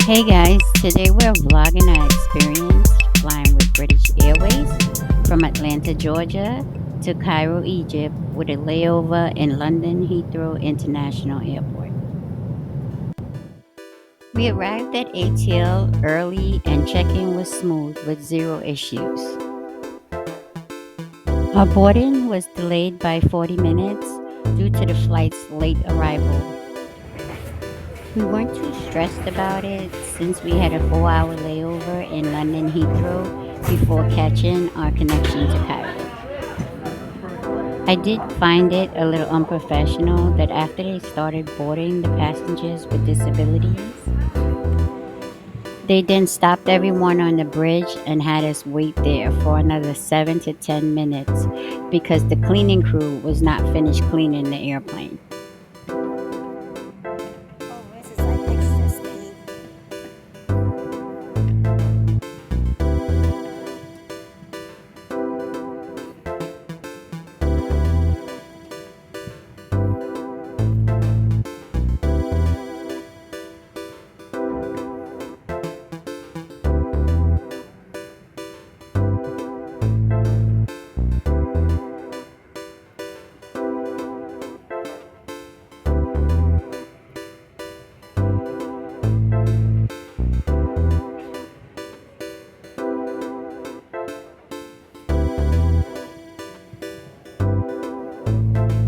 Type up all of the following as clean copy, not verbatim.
Hey guys, today we're vlogging our experience flying with British Airways from Atlanta, Georgia to Cairo, Egypt with a layover in London Heathrow International Airport. We arrived at ATL early and check-in was smooth with zero issues. Our boarding was delayed by 40 minutes due to the flight's late arrival. We weren't too stressed about it since we had a 4-hour layover in London Heathrow before catching our connection to Cairo. I did find it a little unprofessional that after they started boarding the passengers with disabilities, they then stopped everyone on the bridge and had us wait there for another 7 to 10 minutes because the cleaning crew was not finished cleaning the airplane. Oh, this is like extra speed.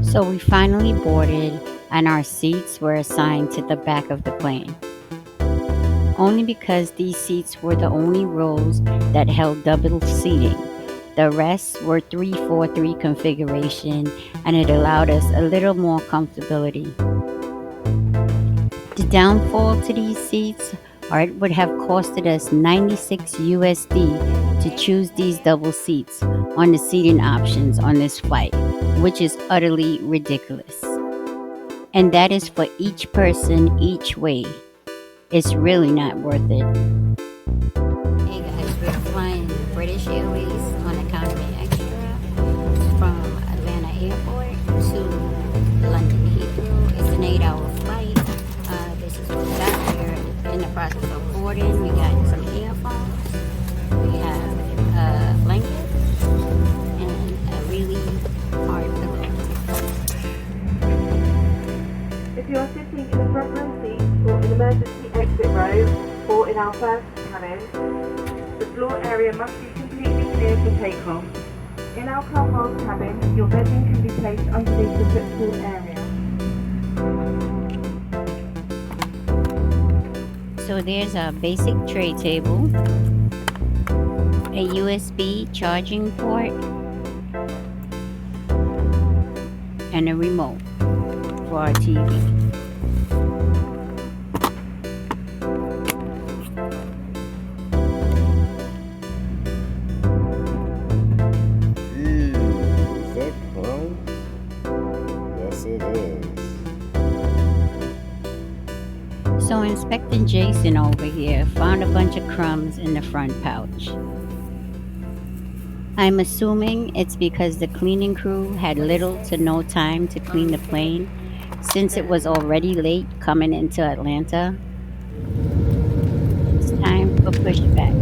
So we finally boarded and our seats were assigned to the back of the plane. Only because these seats were the only rows that held double seating. The rest were 3-4-3 configuration and it allowed us a little more comfortability. The downfall to these seats are it would have costed us 96 USD to choose these double seats on the seating options on this flight, which is utterly ridiculous. And that is for each person each way. It's really not worth it. Hey guys, we're flying British Airways on account of the extra from Atlanta Airport to London Heathrow. It's an 8-hour flight. This is what we got here in the process of boarding. We got some earphones. We have a blanket and a really hard pillow. If you are sitting in the front row seat or in emergency exit row or in our first cabin, the floor area must be completely clear for takeoff. In our cargo cabin, your bedding can be placed underneath the footstool area. So there's a basic tray table, a USB charging port, and a remote for our TV. Is that crumbs? Yes, it is. So Inspector Jason over here found a bunch of crumbs in the front pouch. I'm assuming it's because the cleaning crew had little to no time to clean the plane since it was already late coming into Atlanta. It's time for pushback.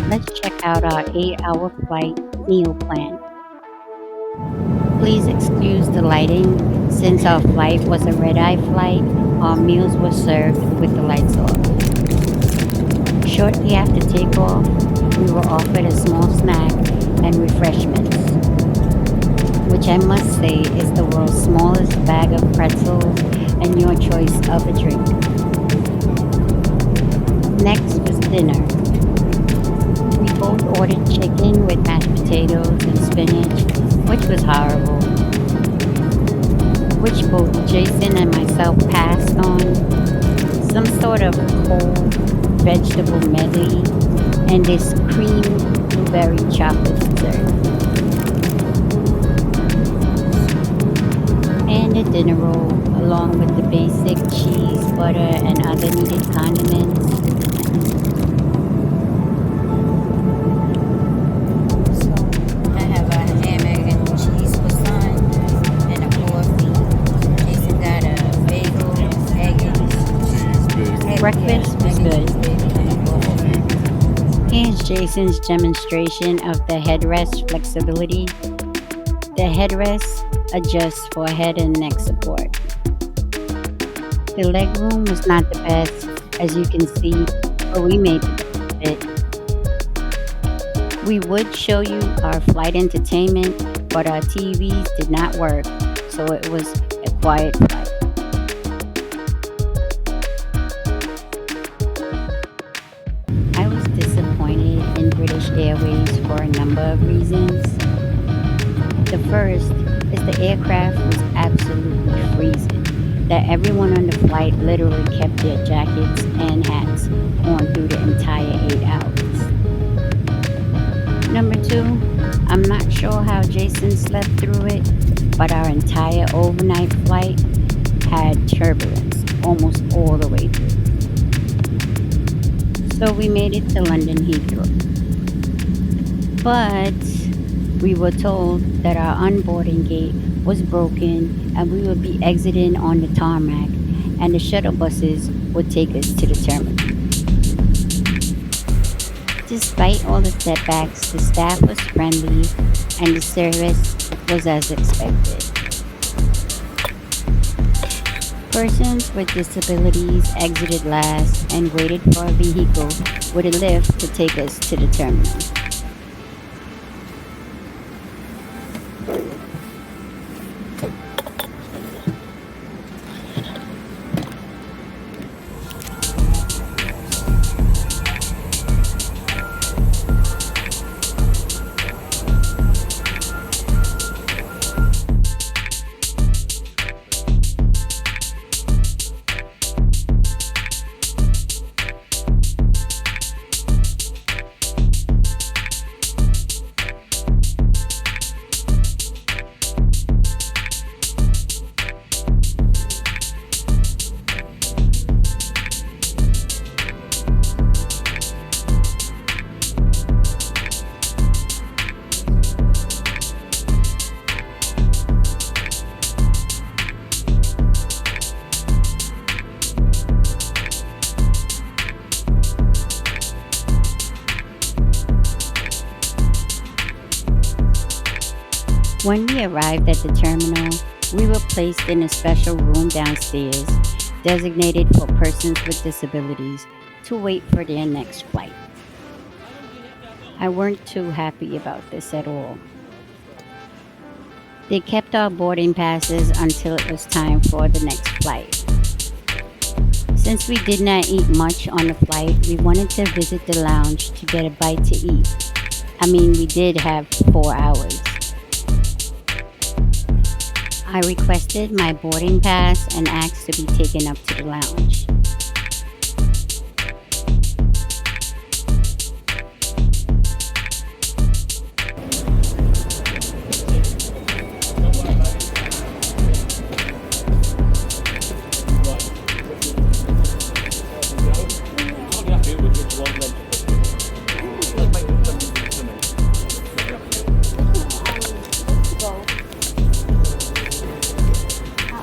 Let's check out our 8-hour flight meal plan. Please excuse the lighting. Since our flight was a red eye flight, our meals were served with the lights off. Shortly after takeoff, we were offered a small snack and refreshments, which I must say is the world's smallest bag of pretzels and your choice of a drink. Next was dinner. We both ordered chicken with mashed potatoes and spinach, which was horrible, which both Jason and myself passed on. Some sort of cold vegetable medley, and this cream blueberry chocolate dessert. And a dinner roll, along with the basic cheese, butter, and other needed condiments. So I have a ham, egg, and cheese croissant and a coffee. Jason got a bagel, egg, Breakfast was egg and good. cheese bagel and a coffee. Here's Jason's demonstration of the headrest flexibility. The headrest adjusts for head and neck support. The legroom was not the best, as you can see, but we made it. We would show you our flight entertainment, but our TVs did not work, so it was a quiet flight. I was disappointed in British Airways for a number of reasons. The first is the aircraft was absolutely freezing, that everyone on the flight literally kept their jackets and hats on through the entire 8 hours. Number two, I'm not sure how Jason slept through it, but our entire overnight flight had turbulence almost all the way through. So we made it to London Heathrow. But we were told that our unboarding gate was broken and we would be exiting on the tarmac and the shuttle buses would take us to the terminal. Despite all the setbacks, the staff was friendly and the service was as expected. Persons with disabilities exited last and waited for a vehicle with a lift to take us to the terminal. When we arrived at the terminal, we were placed in a special room downstairs designated for persons with disabilities to wait for their next flight. I weren't too happy about this at all. They kept our boarding passes until it was time for the next flight. Since we did not eat much on the flight, we wanted to visit the lounge to get a bite to eat. I mean, we did have 4 hours. I requested my boarding pass and asked to be taken up to the lounge.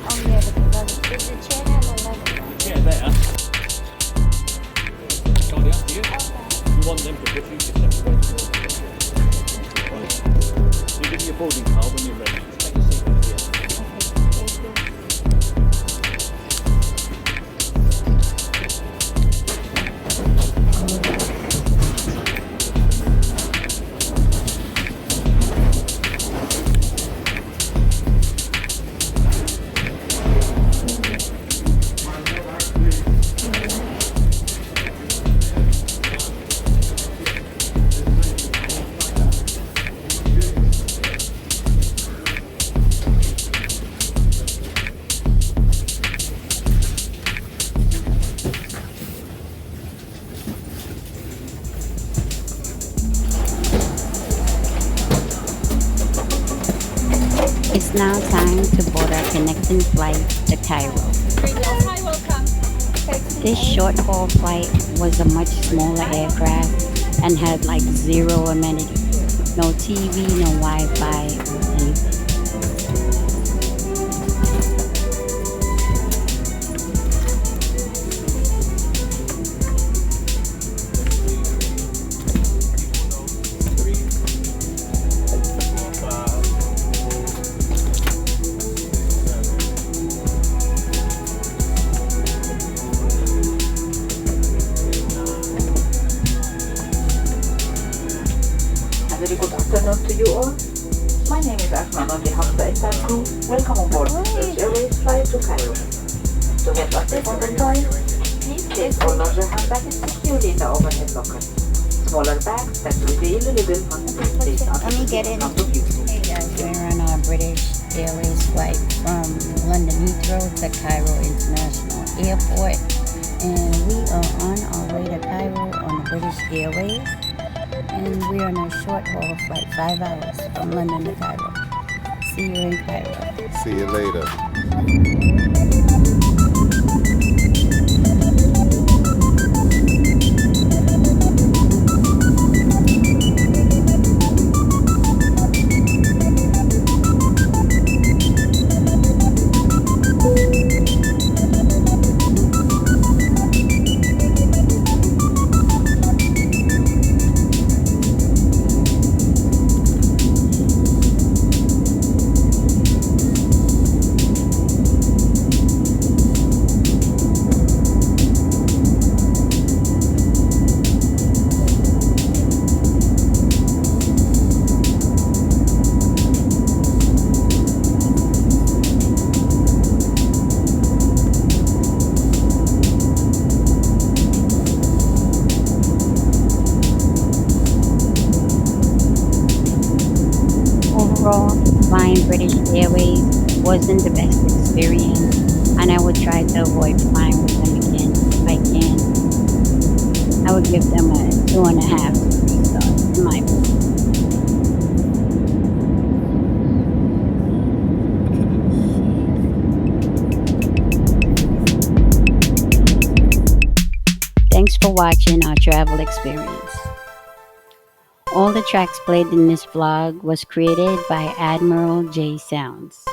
Oh yeah, because is the chair have a leather? Yeah, there. called our connecting flight to Cairo. Hi, welcome. This short haul flight was a much smaller aircraft and had like zero amenities. No TV, no Wi Fi, anything. A very good afternoon to you all. My name is Asman on behalf of the entire crew. Welcome on board British Airways flight to Cairo. To get us safe on the time, please place all larger hand baggage securely in the overhead locker. Smaller bags that will be illegal must be placed Let me get in. out of use. Hey guys, we're on our British Airways flight from London Heathrow to Cairo International Airport. And we are on our way to Cairo on the British Airways. And we're on a short haul flight, 5 hours from London to Cairo. See you in Cairo. See you later. Overall, flying British Airways wasn't the best experience, and I would try to avoid flying with them again if I can. I would give them a 2.5 to 3 stars in my book. Thanks for watching our travel experience. All the tracks played in this vlog was created by Admiral J Sounds.